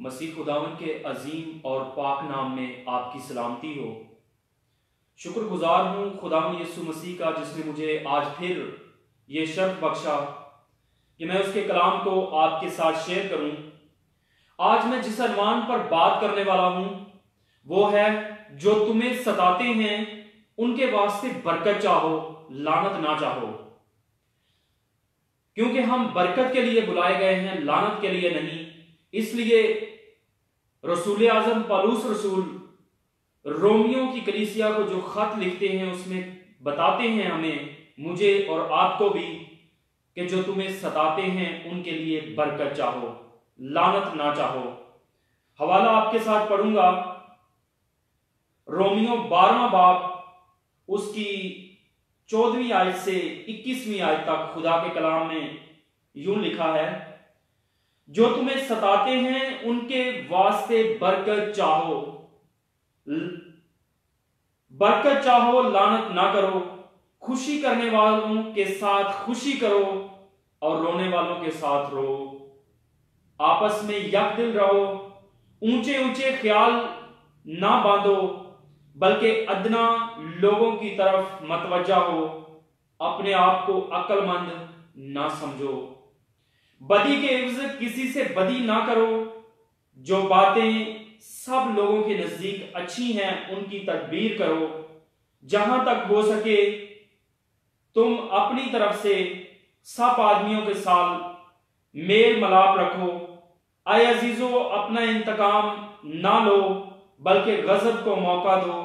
मसीह खुदावन के अजीम और पाक नाम में आपकी सलामती हो। शुक्रगुजार हूँ खुदावन यीशु मसीह का, जिसने मुझे आज फिर ये शर्फ बख्शा कि मैं उसके कलाम को आपके साथ शेयर करूं। आज मैं जिस अनवान पर बात करने वाला हूं वो है, जो तुम्हें सताते हैं उनके वास्ते बरकत चाहो, लानत ना चाहो। क्योंकि हम बरकत के लिए बुलाए गए हैं, लानत के लिए नहीं। इसलिए रसूल आजम पौलुस रसूल रोमियो की कलीसिया को जो खत लिखते हैं उसमें बताते हैं हमें, मुझे और आपको भी, कि जो तुम्हें सताते हैं उनके लिए बरकत चाहो, लानत ना चाहो। हवाला आपके साथ पढ़ूंगा, रोमियो 12वां बाब उसकी 14वीं आयत से 21वीं आयत तक खुदा के कलाम में यूं लिखा है, जो तुम्हें सताते हैं उनके वास्ते बरकत चाहो, बरकत चाहो, लानत ना करो। खुशी करने वालों के साथ खुशी करो और रोने वालों के साथ रो। आपस में यक दिल रहो, ऊंचे ऊंचे ख्याल ना बांधो, बल्कि अदना लोगों की तरफ मतवज्जा हो। अपने आप को अक्लमंद ना समझो। बदी के इवज़ किसी से बदी ना करो। जो बातें सब लोगों के नजदीक अच्छी हैं उनकी तदबीर करो। जहां तक हो सके तुम अपनी तरफ से सब आदमियों के साथ मेल मिलाप रखो। आए अजीजो, अपना इंतकाम ना लो, बल्कि गजब को मौका दो,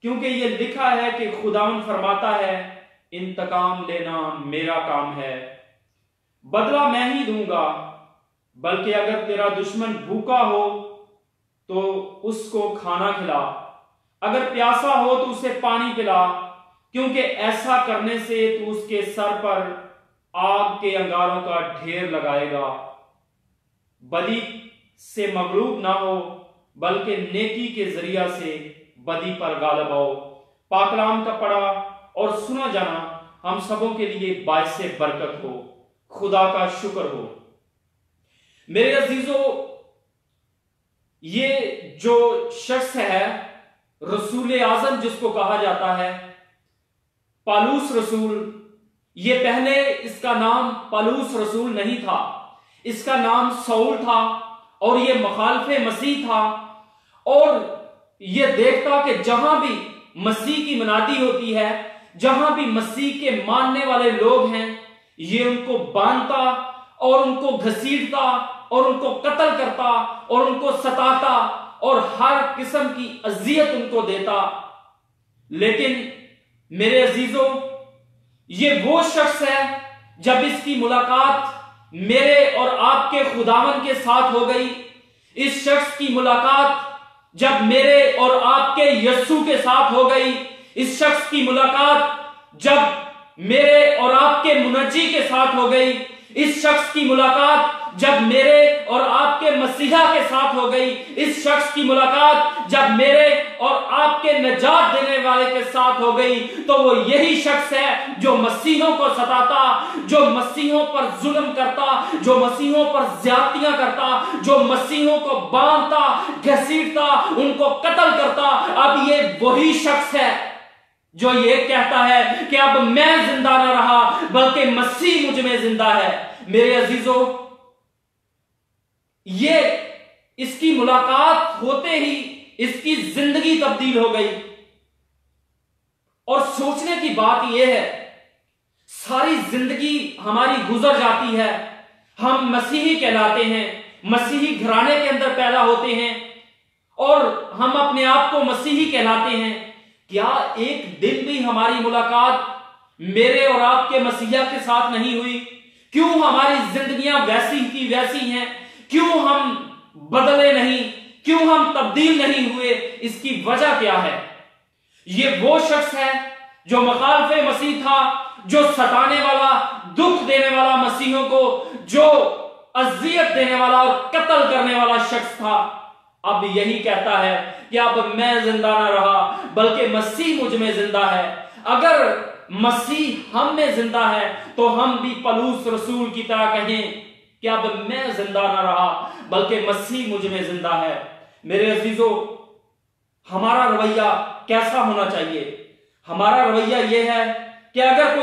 क्योंकि यह लिखा है कि खुदावन फरमाता है, इंतकाम लेना मेरा काम है, बदला मैं ही दूंगा। बल्कि अगर तेरा दुश्मन भूखा हो तो उसको खाना खिला, अगर प्यासा हो तो उसे पानी पिला, क्योंकि ऐसा करने से तू उसके सर पर आग के अंगारों का ढेर लगाएगा। बदी से मगलूब ना हो, बल्कि नेकी के जरिया से बदी पर गालिब आओ। पाकलाम का पढ़ा और सुना जाना हम सबों के लिए बायस बरकत हो। खुदा का शुक्र हो। मेरे अजीजों, ये जो शख्स है रसूल आजम जिसको कहा जाता है पौलुस रसूल, ये पहले इसका नाम पौलुस रसूल नहीं था, इसका नाम सऊल था और ये मुखालिफे मसीह था। और ये देखता कि जहां भी मसीह की मनादी होती है, जहां भी मसीह के मानने वाले लोग हैं, ये उनको बांधता और उनको घसीटता और उनको कत्ल करता और उनको सताता और हर किस्म की अजियत उनको देता। लेकिन मेरे अजीजों, ये वो शख्स है जब इसकी मुलाकात मेरे और आपके खुदावन के साथ हो गई, इस शख्स की मुलाकात जब मेरे और आपके यस्सु के साथ हो गई, इस शख्स की मुलाकात जब मेरे और आपके मुनज्जी के साथ हो गई, इस शख्स की मुलाकात जब मेरे और आपके मसीहा के साथ हो गई, इस शख्स की मुलाकात जब मेरे और आपके नजात देने वाले के साथ हो गई, तो वो यही शख्स है जो मसीहों को सताता, जो मसीहों पर जुल्म करता, जो मसीहों पर ज्यादतियां करता, जो मसीहों को बांधता, घसीटता, उनको कत्ल करता। अब ये वही शख्स है जो ये कहता है कि अब मैं जिंदा ना रहा, बल्कि मसीह मुझ में जिंदा है। मेरे अजीजों, ये इसकी मुलाकात होते ही इसकी जिंदगी तब्दील हो गई। और सोचने की बात यह है, सारी जिंदगी हमारी गुजर जाती है, हम मसीही कहलाते हैं, मसीही घराने के अंदर पैदा होते हैं और हम अपने आप को मसीही कहलाते हैं। क्या एक दिन भी हमारी मुलाकात मेरे और आपके मसीहा के साथ नहीं हुई? क्यों हमारी जिंदगियां वैसी की वैसी हैं? क्यों हम बदले नहीं? क्यों हम तब्दील नहीं हुए? इसकी वजह क्या है? ये वो शख्स है जो मुखालिफे मसीह था, जो सताने वाला, दुख देने वाला मसीहों को, जो अजियत देने वाला और कत्ल करने वाला शख्स था। अब यही कहता है कि अब मैं जिंदा ना रहा, बल्कि मसीह मुझ में जिंदा है। अगर मसीह हम में जिंदा है तो हम भी पौलुस रसूल की तरह कहें कि अब मैं जिंदा ना रहा बल्कि मसीह मुझ में जिंदा है। मेरे अजीजों, हमारा रवैया कैसा होना चाहिए? हमारा रवैया यह है कि अगर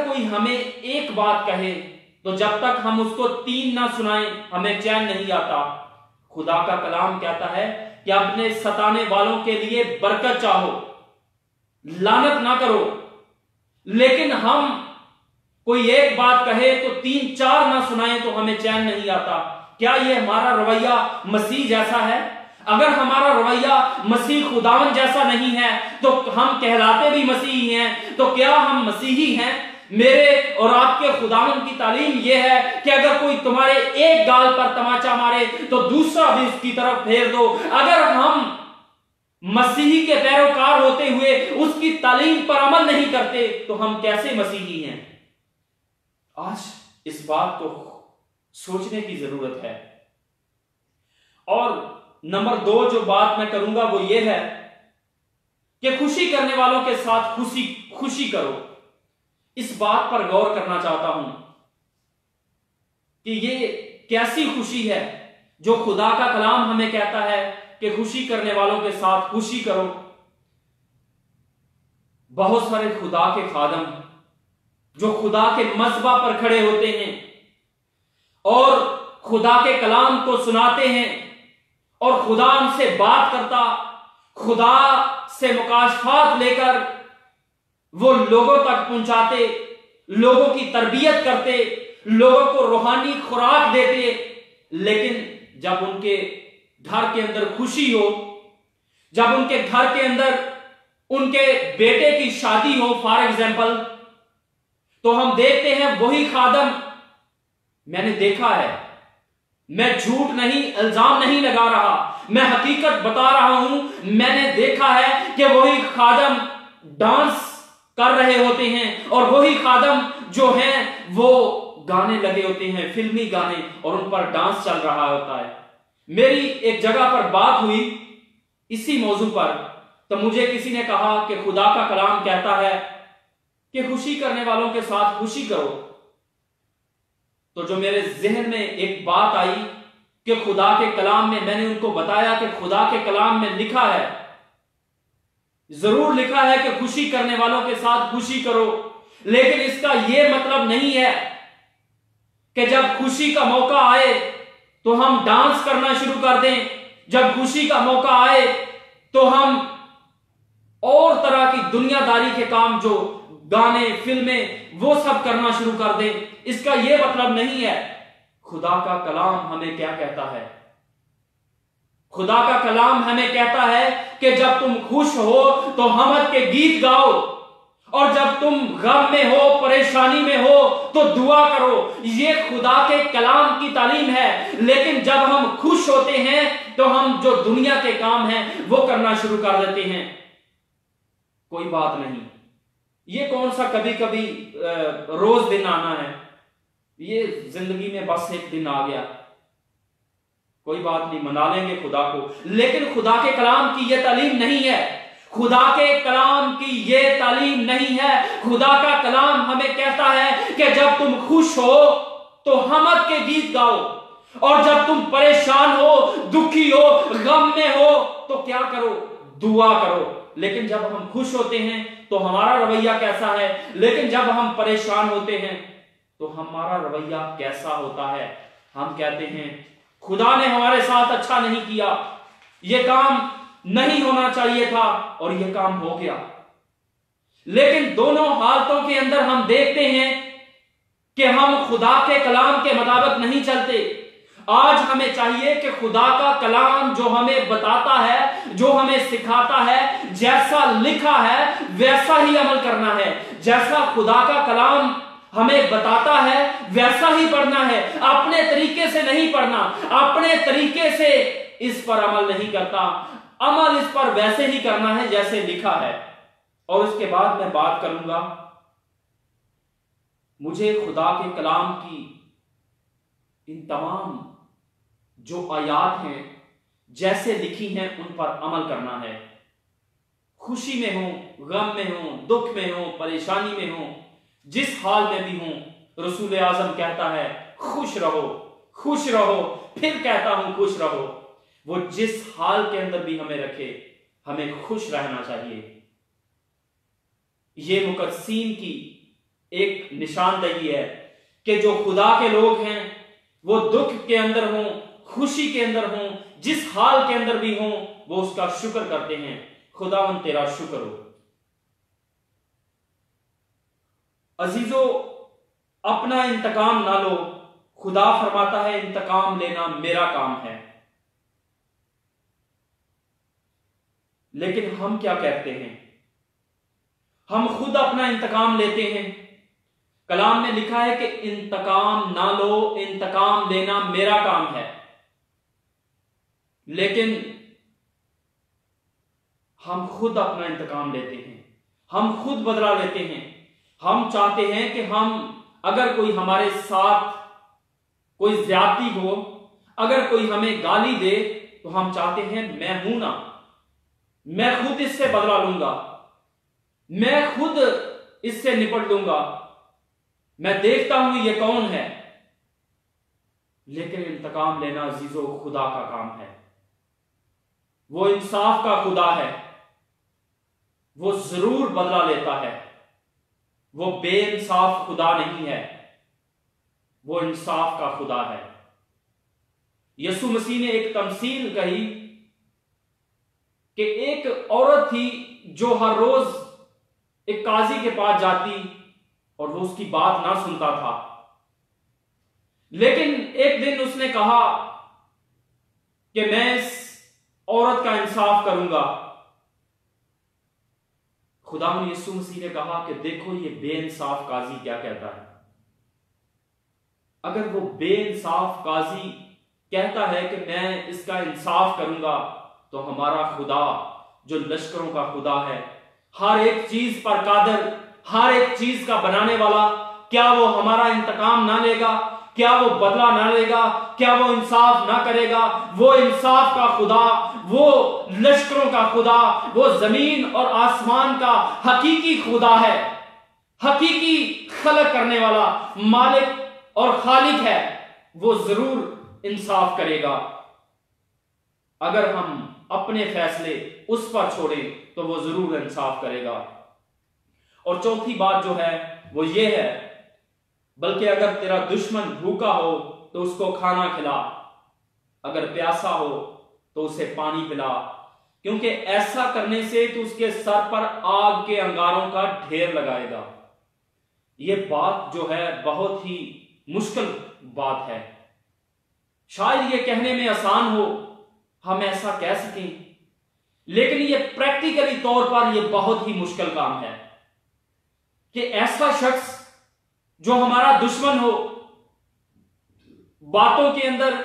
कोई हमें एक बात कहे तो जब तक हम उसको 3 ना सुनाएं हमें चैन नहीं आता। खुदा का कलाम कहता है कि अपने सताने वालों के लिए बरकत चाहो, लानत ना करो। लेकिन हम कोई एक बात कहे तो 3-4 ना सुनाएं तो हमें चैन नहीं आता। क्या यह हमारा रवैया मसीह जैसा है? अगर हमारा रवैया मसीह खुदावन जैसा नहीं है तो हम कहलाते भी मसीही हैं, तो क्या हम मसीही हैं? मेरे और आपके खुदावन की तालीम यह है कि अगर कोई तुम्हारे एक गाल पर तमाचा मारे तो दूसरा भी उसकी तरफ फेर दो। अगर हम मसीही के पैरोकार होते हुए उसकी तालीम पर अमल नहीं करते तो हम कैसे मसीही हैं? आज इस बात को सोचने की जरूरत है। और नंबर 2 जो बात मैं करूंगा वो ये है कि खुशी करने वालों के साथ खुशी करो। इस बात पर गौर करना चाहता हूं कि ये कैसी खुशी है जो खुदा का कलाम हमें कहता है कि खुशी करने वालों के साथ खुशी करो। बहुत सारे खुदा के खादम जो खुदा के मज़बा पर खड़े होते हैं और खुदा के कलाम को सुनाते हैं और खुदा उनसे बात करता, खुदा से मुकाशफात लेकर वो लोगों तक पहुंचाते, लोगों की तरबियत करते, लोगों को रूहानी खुराक देते। लेकिन जब उनके घर के अंदर खुशी हो, जब उनके घर के अंदर उनके बेटे की शादी हो फॉर एग्जाम्पल, तो हम देखते हैं वही खादम, मैंने देखा है, मैं झूठ नहीं, इल्जाम नहीं लगा रहा, मैं हकीकत बता रहा हूं, मैंने देखा है कि वही खादम डांस कर रहे होते हैं और वही खादम जो हैं वो गाने लगे होते हैं, फिल्मी गाने, और उन पर डांस चल रहा होता है। मेरी एक जगह पर बात हुई इसी मौजू पर, तो मुझे किसी ने कहा कि खुदा का कलाम कहता है कि खुशी करने वालों के साथ खुशी करो। तो जो मेरे जहन में एक बात आई कि खुदा के कलाम में, मैंने उनको बताया कि खुदा के कलाम में लिखा है, जरूर लिखा है कि खुशी करने वालों के साथ खुशी करो, लेकिन इसका यह मतलब नहीं है कि जब खुशी का मौका आए तो हम डांस करना शुरू कर दें, जब खुशी का मौका आए तो हम और तरह की दुनियादारी के काम, जो गाने, फिल्में, वो सब करना शुरू कर दें। इसका यह मतलब नहीं है। खुदा का कलाम हमें क्या कहता है? खुदा का कलाम हमें कहता है कि जब तुम खुश हो तो हमद के गीत गाओ, और जब तुम गम में हो, परेशानी में हो तो दुआ करो। ये खुदा के कलाम की तालीम है। लेकिन जब हम खुश होते हैं तो हम जो दुनिया के काम हैं वो करना शुरू कर देते हैं। कोई बात नहीं, ये कौन सा कभी कभी रोज दिन आना है, ये जिंदगी में बस एक दिन आ गया, कोई बात नहीं, मना लेंगे खुदा को। लेकिन खुदा के कलाम की यह तालीम नहीं है, खुदा के कलाम की यह तालीम नहीं है। खुदा का कलाम हमें कहता है कि जब तुम खुश हो तो हमद के गीत गाओ, और जब तुम परेशान हो, दुखी हो, गम में हो तो क्या करो? दुआ करो। लेकिन जब हम खुश होते हैं तो हमारा रवैया कैसा है? लेकिन जब हम परेशान होते हैं तो हमारा रवैया कैसा होता है? हम कहते हैं खुदा ने हमारे साथ अच्छा नहीं किया, यह काम नहीं होना चाहिए था और यह काम हो गया। लेकिन दोनों हालतों के अंदर हम देखते हैं कि हम खुदा के कलाम के मुताबिक नहीं चलते। आज हमें चाहिए कि खुदा का कलाम जो हमें बताता है, जो हमें सिखाता है, जैसा लिखा है वैसा ही अमल करना है। जैसा खुदा का कलाम हमें बताता है वैसा ही पढ़ना है, अपने तरीके से नहीं पढ़ना। अपने तरीके से इस पर अमल नहीं करता, अमल इस पर वैसे ही करना है जैसे लिखा है। और उसके बाद मैं बात करूंगा, मुझे खुदा के कलाम की इन तमाम जो आयात हैं जैसे लिखी हैं उन पर अमल करना है। खुशी में हो, गम में हो, दुख में हो, परेशानी में हो, जिस हाल में भी हो, रसूल आजम कहता है खुश रहो, खुश रहो, फिर कहता हूं खुश रहो। वो जिस हाल के अंदर भी हमें रखे, हमें खुश रहना चाहिए। ये मुकद्दसीन की एक निशानदही है कि जो खुदा के लोग हैं वो दुख के अंदर हों, खुशी के अंदर हों, जिस हाल के अंदर भी हों, वो उसका शुक्र करते हैं। खुदावन तेरा शुक्र हो। अजीजों, अपना इंतकाम ना लो। खुदा फरमाता है इंतकाम लेना मेरा काम है। लेकिन हम क्या कहते हैं? हम खुद अपना इंतकाम लेते हैं। कलाम में लिखा है कि इंतकाम ना लो, इंतकाम लेना मेरा काम है। लेकिन हम खुद अपना इंतकाम लेते हैं, हम खुद बदला लेते हैं। हम चाहते हैं कि हम, अगर कोई हमारे साथ कोई ज्यादती हो, अगर कोई हमें गाली दे, तो हम चाहते हैं मैं हूं ना, मैं खुद इससे बदला लूंगा, मैं खुद इससे निपट लूंगा, मैं देखता हूं ये कौन है। लेकिन इंतकाम लेना अजीजों खुदा का काम है। वो इंसाफ का खुदा है, वो जरूर बदला लेता है। वो बेइंसाफ खुदा नहीं है, वो इंसाफ का खुदा है। यीशु मसीह ने एक तमसील कही कि एक औरत थी जो हर रोज एक काजी के पास जाती और वो उसकी बात ना सुनता था। लेकिन एक दिन उसने कहा कि मैं इस औरत का इंसाफ करूंगा। खुदावंद यीशु मसीह ने कहा कि देखो ये बेइंसाफ काजी क्या कहता है। अगर वो बेइंसाफ काजी कहता है कि मैं इसका इंसाफ करूंगा, तो हमारा खुदा जो लश्करों का खुदा है, हर एक चीज पर कादर, हर एक चीज का बनाने वाला, क्या वो हमारा इंतकाम ना लेगा? क्या वो बदला ना लेगा? क्या वो इंसाफ ना करेगा? वो इंसाफ का खुदा, वो लश्करों का खुदा, वो जमीन और आसमान का हकीकी खुदा है, हकीकी खलक करने वाला मालिक और खालिक है। वो जरूर इंसाफ करेगा। अगर हम अपने फैसले उस पर छोड़ें तो वो जरूर इंसाफ करेगा। और चौथी बात जो है वो ये है, बल्कि अगर तेरा दुश्मन भूखा हो तो उसको खाना खिला, अगर प्यासा हो तो उसे पानी पिला, क्योंकि ऐसा करने से तो उसके सर पर आग के अंगारों का ढेर लगाएगा। यह बात जो है बहुत ही मुश्किल बात है। शायद ये कहने में आसान हो, हम ऐसा कह सकें, लेकिन यह प्रैक्टिकली तौर पर यह बहुत ही मुश्किल काम है कि ऐसा शख्स जो हमारा दुश्मन हो, बातों के अंदर,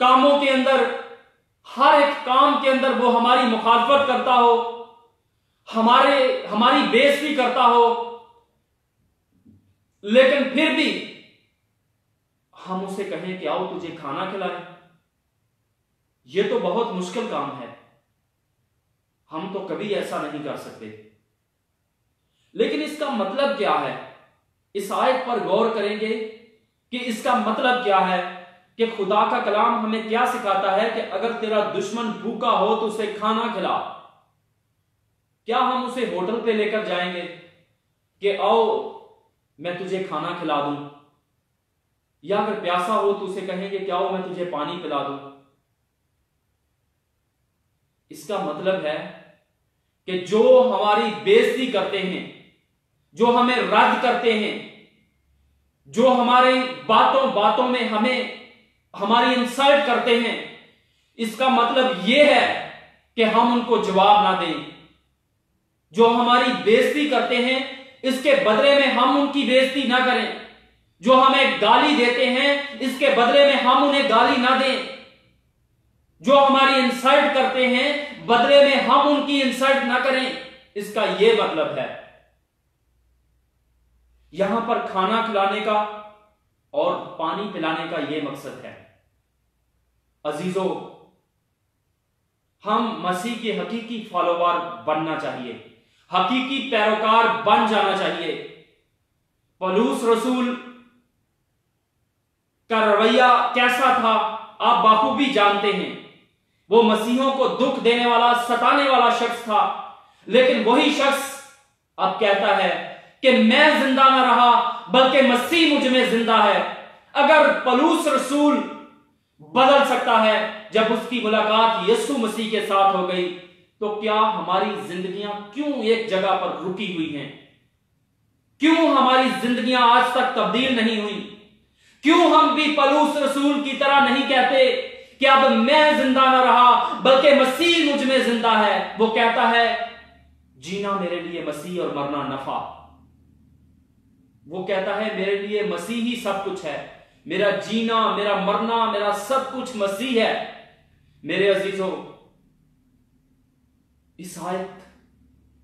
कामों के अंदर, हर एक काम के अंदर वो हमारी मुखालफत करता हो, हमारी बेइज्जती करता हो, लेकिन फिर भी हम उसे कहें कि आओ तुझे खाना खिलाएं, यह तो बहुत मुश्किल काम है। हम तो कभी ऐसा नहीं कर सकते। लेकिन इसका मतलब क्या है? इस आयत पर गौर करेंगे कि इसका मतलब क्या है, कि खुदा का कलाम हमें क्या सिखाता है कि अगर तेरा दुश्मन भूखा हो तो उसे खाना खिला। क्या हम उसे होटल पे लेकर जाएंगे कि आओ मैं तुझे खाना खिला दूं, या अगर प्यासा हो तो उसे कहेंगे कि आओ मैं तुझे पानी पिला दूं? इसका मतलब है कि जो हमारी बेइज्जती करते हैं, जो हमें रद्द करते हैं, जो हमारी बातों बातों में हमारी इंसल्ट करते हैं, इसका मतलब यह है कि हम उनको जवाब ना दें। जो हमारी बेइज्जती करते हैं, इसके बदले में हम उनकी बेइज्जती ना करें। जो हमें गाली देते हैं, इसके बदले में हम उन्हें गाली ना दें। जो हमारी इंसल्ट करते हैं, बदले में हम उनकी इंसल्ट ना करें। इसका यह मतलब है। यहां पर खाना खिलाने का और पानी पिलाने का यह मकसद है। अजीजों, हम मसीह के हकीकी फॉलोवर बनना चाहिए, हकीकी पैरोकार बन जाना चाहिए। पौलुस रसूल का रवैया कैसा था आप बाखूबी जानते हैं। वो मसीहों को दुख देने वाला, सताने वाला शख्स था, लेकिन वही शख्स अब कहता है कि मैं जिंदा ना रहा बल्कि मसीह मुझ में जिंदा है। अगर पौलुस रसूल बदल सकता है जब उसकी मुलाकात यीशु मसीह के साथ हो गई, तो क्या हमारी जिंदगियां क्यों एक जगह पर रुकी हुई हैं? क्यों हमारी जिंदगियां आज तक तब्दील नहीं हुई? क्यों हम भी पौलुस रसूल की तरह नहीं कहते कि अब मैं जिंदा ना रहा बल्कि मसीह मुझ में जिंदा है? वो कहता है जीना मेरे लिए मसीह और मरना नफा। वो कहता है मेरे लिए मसीह ही सब कुछ है, मेरा जीना, मेरा मरना, मेरा सब कुछ मसीह है। मेरे अजीजों, इस आयत,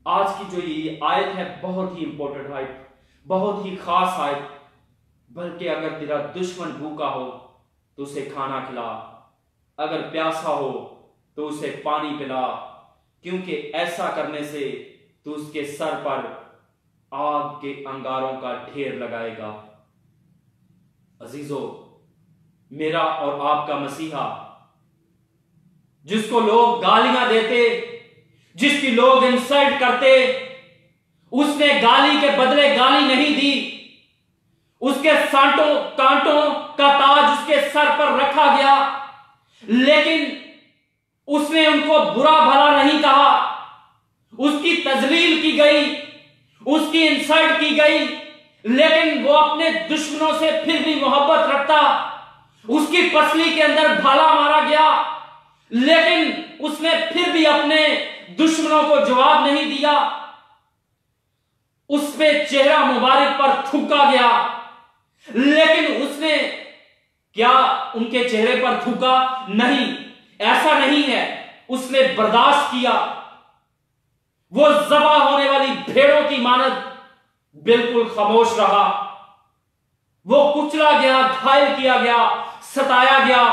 आज की जो ये आयत है, बहुत ही इंपॉर्टेंट आयत, बहुत ही खास आयत। बल्कि अगर तेरा दुश्मन भूखा हो तो उसे खाना खिला, अगर प्यासा हो तो उसे पानी पिला, क्योंकि ऐसा करने से तू उसके सर पर आग के अंगारों का ढेर लगाएगा। अजीजों, मेरा और आपका मसीहा, जिसको लोग गालियां देते, जिसकी लोग इंसल्ट करते, उसने गाली के बदले गाली नहीं दी। उसके सांटों कांटों का ताज उसके सर पर रखा गया, लेकिन उसने उनको बुरा भला नहीं कहा। उसकी तजलील की गई, उसकी इंसल्ट की गई, लेकिन वो अपने दुश्मनों से फिर भी मोहब्बत रखता। उसकी पसली के अंदर भाला मारा गया, लेकिन उसने फिर भी अपने दुश्मनों को जवाब नहीं दिया। उस पे चेहरा मुबारक पर थूका गया, लेकिन उसने क्या उनके चेहरे पर थूका? नहीं, ऐसा नहीं है। उसने बर्दाश्त किया। वो ज़बा होने वाली भेड़ों की मानद बिल्कुल खामोश रहा। वो कुचला गया, घायल किया गया, सताया गया,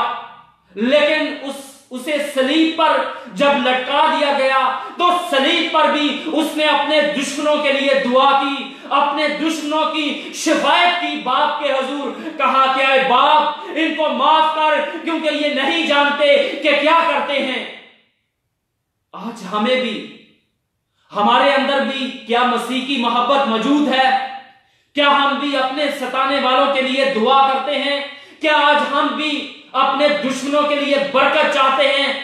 लेकिन उसे सलीब पर जब लटका दिया गया तो सलीब पर भी उसने अपने दुश्मनों के लिए दुआ की, अपने दुश्मनों की शिफायत की। बाप के हुजूर कहा कि ऐ बाप, इनको माफ कर, क्योंकि ये नहीं जानते कि क्या करते हैं। आज हमें भी, हमारे अंदर भी क्या मसीह की मोहब्बत मौजूद है? क्या हम भी अपने सताने वालों के लिए दुआ करते हैं? क्या आज हम भी अपने दुश्मनों के लिए बरकत चाहते हैं?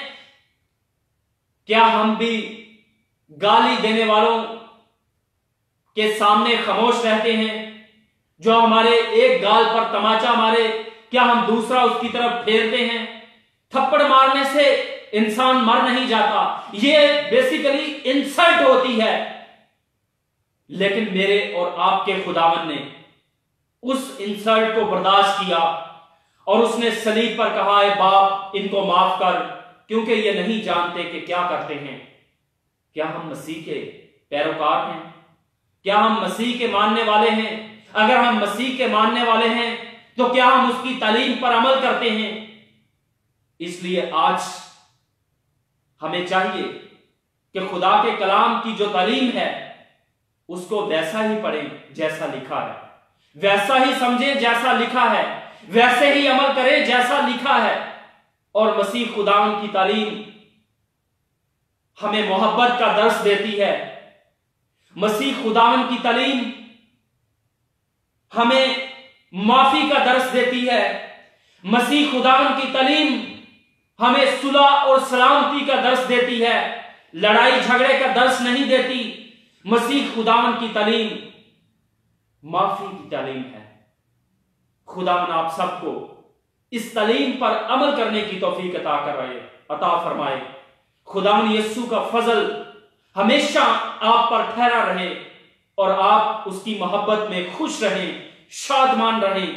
क्या हम भी गाली देने वालों के सामने खामोश रहते हैं? जो हमारे एक गाल पर तमाचा मारे, क्या हम दूसरा उसकी तरफ फेरते हैं? थप्पड़ मारने से इंसान मर नहीं जाता, यह बेसिकली इंसल्ट होती है। लेकिन मेरे और आपके खुदावन ने उस इंसल्ट को बर्दाश्त किया और उसने सलीब पर कहा, है बाप, इनको माफ कर, क्योंकि ये नहीं जानते कि क्या करते हैं। क्या हम मसीह के पैरोकार हैं? क्या हम मसीह के मानने वाले हैं? अगर हम मसीह के मानने वाले हैं तो क्या हम उसकी तालीम पर अमल करते हैं? इसलिए आज हमें चाहिए कि खुदा के कलाम की जो तालीम है उसको वैसा ही पढ़ें जैसा लिखा है, वैसा ही समझें जैसा लिखा है, वैसे ही अमल करें जैसा लिखा है। और मसीह खुदावन की तालीम हमें मोहब्बत का दर्स देती है। मसीह खुदावन की तालीम हमें माफी का दर्स देती है। मसीह खुदावन की तालीम हमें सुलह और सलामती का दर्स देती है, लड़ाई झगड़े का दर्स नहीं देती। मसीह खुदावन की तालीम माफी की तालीम है। खुदावन आप सबको इस तालीम पर अमल करने की तौफीक अता फरमाए। खुदावन यीशु का फजल हमेशा आप पर ठहरा रहे और आप उसकी मोहब्बत में खुश रहें, शादमान रहें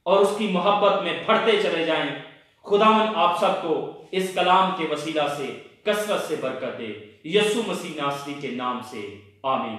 और उसकी मोहब्बत में बढ़ते चले जाएं। खुदावन आप सबको इस कलाम के वसीला से कसरत से बरकत दे। यीशु मसीह नासरी के नाम से आमीन।